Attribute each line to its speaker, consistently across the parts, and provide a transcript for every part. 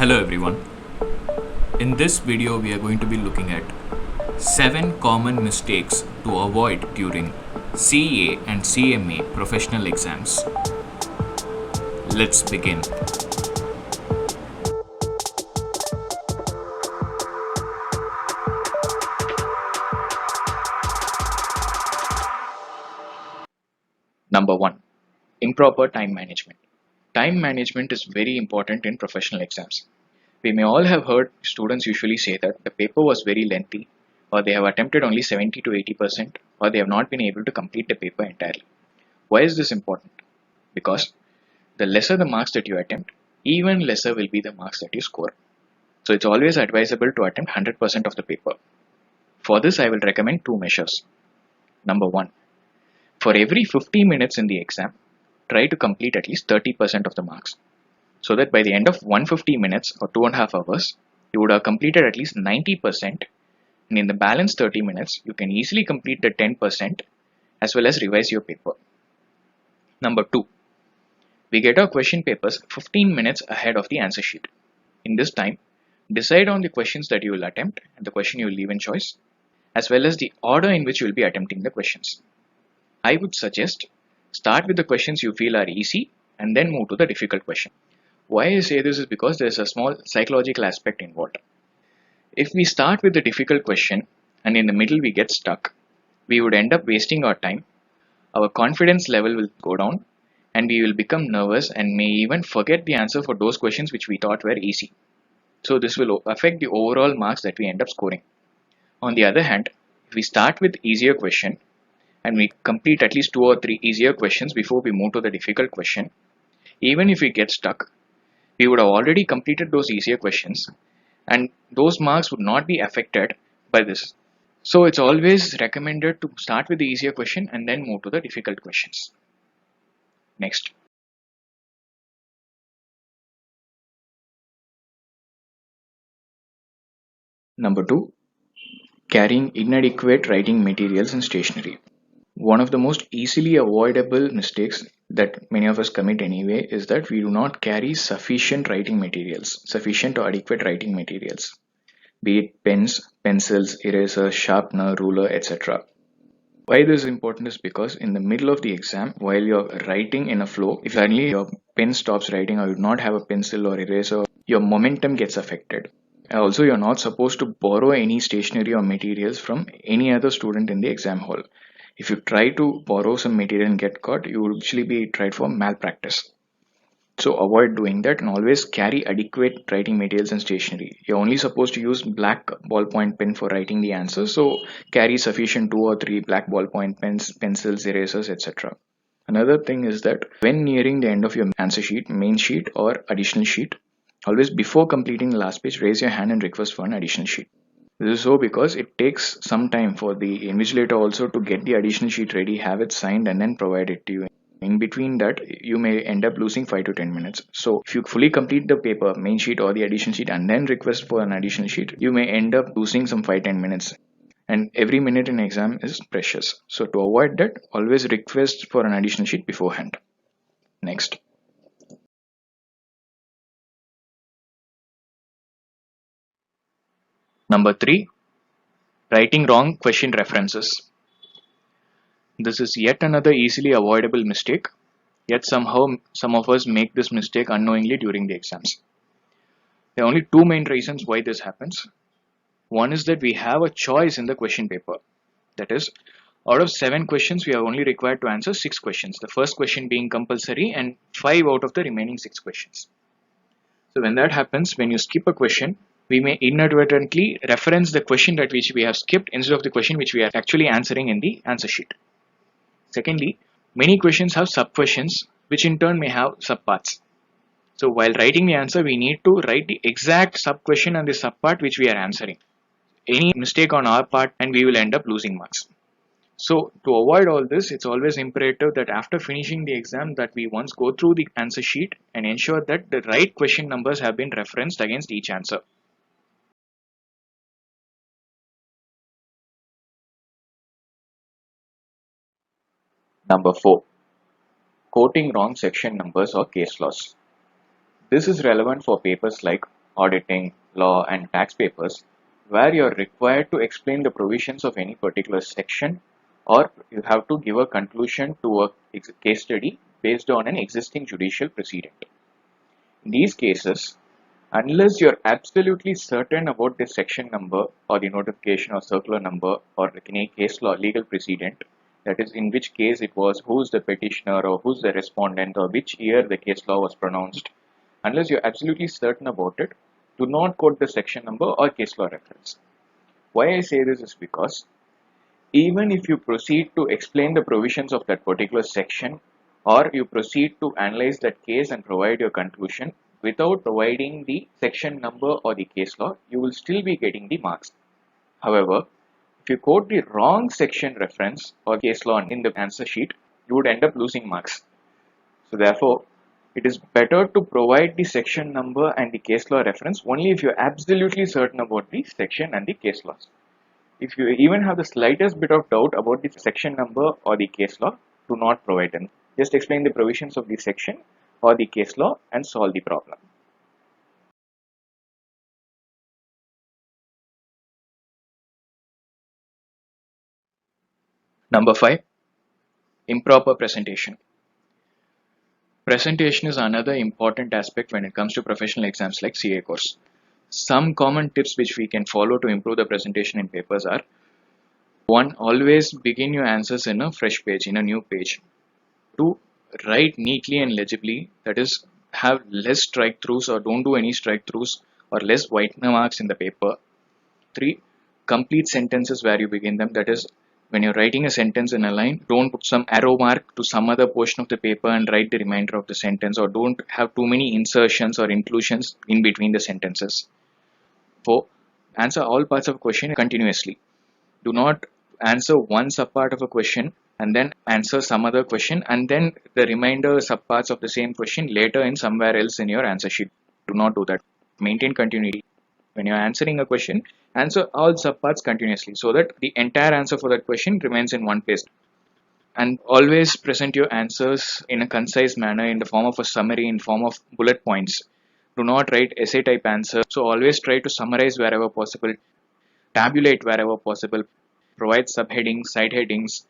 Speaker 1: Hello everyone. In this video we are going to be looking at 7 common mistakes to avoid during CA and CMA professional exams. Let's begin. Number 1. Improper time management. Time management is very important in professional exams. We may all have heard students usually say that the paper was very lengthy, or they have attempted only 70 to 80%, or they have not been able to complete the paper entirely. Why is this important? Because the lesser the marks that you attempt, even lesser will be the marks that you score. So it's always advisable to attempt 100% of the paper. For this, I will recommend 2 measures. Number 1. For every 50 minutes in the exam, try to complete at least 30% of the marks, so that by the end of 150 minutes or 2.5 hours, you would have completed at least 90%, and in the balance 30 minutes, you can easily complete the 10% as well as revise your paper. Number 2. We get our question papers 15 minutes ahead of the answer sheet. In this time, decide on the questions that you will attempt and the question you will leave in choice, as well as the order in which you will be attempting the questions. I would suggest start with the questions you feel are easy and then move to the difficult question. Why I say this is because there is a small psychological aspect involved. If we start with the difficult question and in the middle we get stuck, we would end up wasting our time, our confidence level will go down, and we will become nervous and may even forget the answer for those questions which we thought were easy. So this will affect the overall marks that we end up scoring. On the other hand, if we start with easier question and we complete at least 2 or 3 easier questions before we move to the difficult question, even if we get stuck, we would have already completed those easier questions and those marks would not be affected by this. So it's always recommended to start with the easier question and then move to the difficult questions. Next. Number 2. Carrying inadequate writing materials and stationery. One of the most easily avoidable mistakes that many of us commit anyway is that we do not carry sufficient writing materials, sufficient or adequate writing materials, be it pens, pencils, erasers, sharpener, ruler, etc. Why this is important is because in the middle of the exam, while you're writing in a flow, if suddenly your pen stops writing or you do not have a pencil or eraser, your momentum gets affected. Also, you're not supposed to borrow any stationery or materials from any other student in the exam hall. If you try to borrow some material and get caught, you will actually be tried for malpractice. So avoid doing that and always carry adequate writing materials and stationery. You're only supposed to use black ballpoint pen for writing the answer, so carry sufficient 2 or 3 black ballpoint pens, pencils, erasers, etc. Another thing is that when nearing the end of your answer sheet, main sheet or additional sheet, always before completing the last page, raise your hand and request for an additional sheet. This is so because it takes some time for the invigilator also to get the additional sheet ready, have it signed and then provide it to you. In between that, you may end up losing 5 to 10 minutes. So if you fully complete the paper, main sheet or the additional sheet and then request for an additional sheet, you may end up losing some 5-10 minutes. And every minute in exam is precious. So to avoid that, always request for an additional sheet beforehand. Next. Number 3. Writing wrong question references. This is yet another easily avoidable mistake, yet somehow some of us make this mistake unknowingly during the exams. There are only 2 main reasons why this happens. One is that we have a choice in the question paper. That is, out of 7 questions, we are only required to answer 6 questions. The first question being compulsory and 5 out of the remaining 6 questions. So when that happens, when you skip a question, we may inadvertently reference the question that which we have skipped instead of the question which we are actually answering in the answer sheet. Secondly, many questions have sub-questions which in turn may have sub-parts. So while writing the answer, we need to write the exact sub-question and the sub-part which we are answering. Any mistake on our part and we will end up losing marks. So to avoid all this, it's always imperative that after finishing the exam that we once go through the answer sheet and ensure that the right question numbers have been referenced against each answer. Number 4. Quoting wrong section numbers or case laws. This is relevant for papers like auditing, law, and tax papers, where you're required to explain the provisions of any particular section, or you have to give a conclusion to a case study based on an existing judicial precedent. In these cases, unless you're absolutely certain about the section number or the notification or circular number or any case law legal precedent, that is in which case it was, who's the petitioner or who's the respondent or which year the case law was pronounced, unless you're absolutely certain about it, do not quote the section number or case law reference. Why I say this is because even if you proceed to explain the provisions of that particular section, or you proceed to analyze that case and provide your conclusion without providing the section number or the case law, you will still be getting the marks. However, if you quote the wrong section reference or case law in the answer sheet, you would end up losing marks. So therefore, it is better to provide the section number and the case law reference only if you're absolutely certain about the section and the case laws. If you even have the slightest bit of doubt about the section number or the case law, do not provide them. Just explain the provisions of the section or the case law and solve the problem. Number 5. Improper presentation. Presentation is another important aspect when it comes to professional exams like CA course. Some common tips which we can follow to improve the presentation in papers are: 1. Always begin your answers in a fresh page, in a new page. 2. Write neatly and legibly, that is, have less strike throughs or don't do any strike throughs or less white marks in the paper. 3. Complete sentences where you begin them, that is, when you're writing a sentence in a line, don't put some arrow mark to some other portion of the paper and write the remainder of the sentence, or don't have too many insertions or inclusions in between the sentences. 4. Answer all parts of a question continuously. Do not answer one subpart of a question and then answer some other question and then the remainder subparts of the same question later in somewhere else in your answer sheet. Do not do that. Maintain continuity. When you're answering a question, answer all subparts continuously so that the entire answer for that question remains in one place. And always present your answers in a concise manner in the form of a summary, in form of bullet points. Do not write essay type answers. So always try to summarize wherever possible, tabulate wherever possible, provide subheadings, side headings,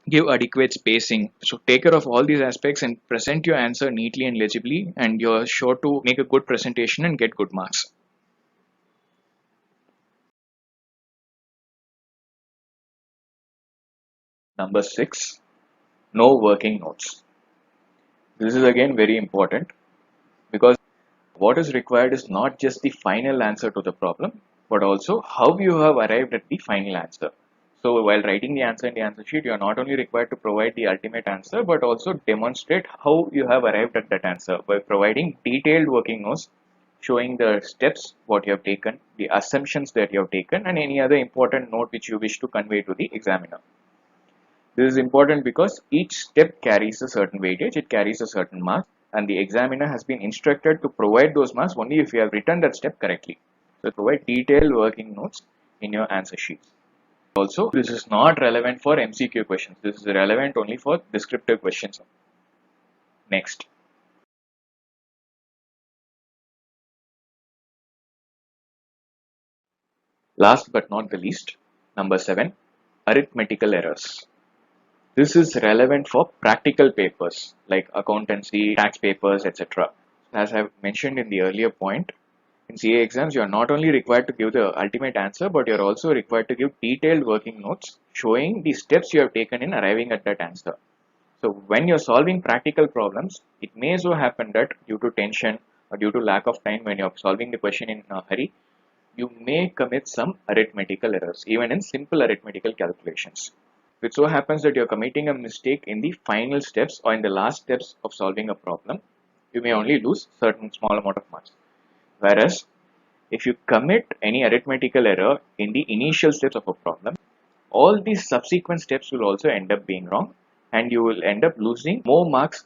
Speaker 1: give adequate spacing. So take care of all these aspects and present your answer neatly and legibly, and you're sure to make a good presentation and get good marks. Number 6, no working notes. This is again very important because what is required is not just the final answer to the problem, but also how you have arrived at the final answer. So while writing the answer in the answer sheet, you are not only required to provide the ultimate answer, but also demonstrate how you have arrived at that answer by providing detailed working notes showing the steps what you have taken, the assumptions that you have taken, and any other important note which you wish to convey to the examiner. This is important because each step carries a certain weightage, it carries a certain mark, and the examiner has been instructed to provide those marks only if you have written that step correctly. So provide detailed working notes in your answer sheets. Also, this is not relevant for MCQ questions. This is relevant only for descriptive questions. Next. Last but not the least, number 7, arithmetical errors. This is relevant for practical papers like accountancy, tax papers, etc. As I've mentioned in the earlier point, in CA exams, you are not only required to give the ultimate answer, but you are also required to give detailed working notes showing the steps you have taken in arriving at that answer. So when you're solving practical problems, it may so happen that due to tension or due to lack of time when you're solving the question in a hurry, you may commit some arithmetical errors, even in simple arithmetical calculations. If it so happens that you're committing a mistake in the final steps or in the last steps of solving a problem, you may only lose certain small amount of marks. Whereas, if you commit any arithmetical error in the initial steps of a problem, all these subsequent steps will also end up being wrong and you will end up losing more marks.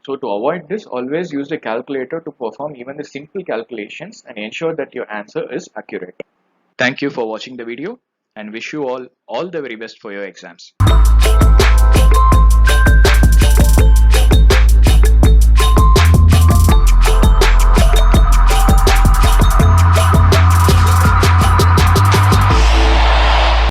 Speaker 1: So to avoid this, always use a calculator to perform even the simple calculations and ensure that your answer is accurate. Thank you for watching the video and wish you all the very best for your exams.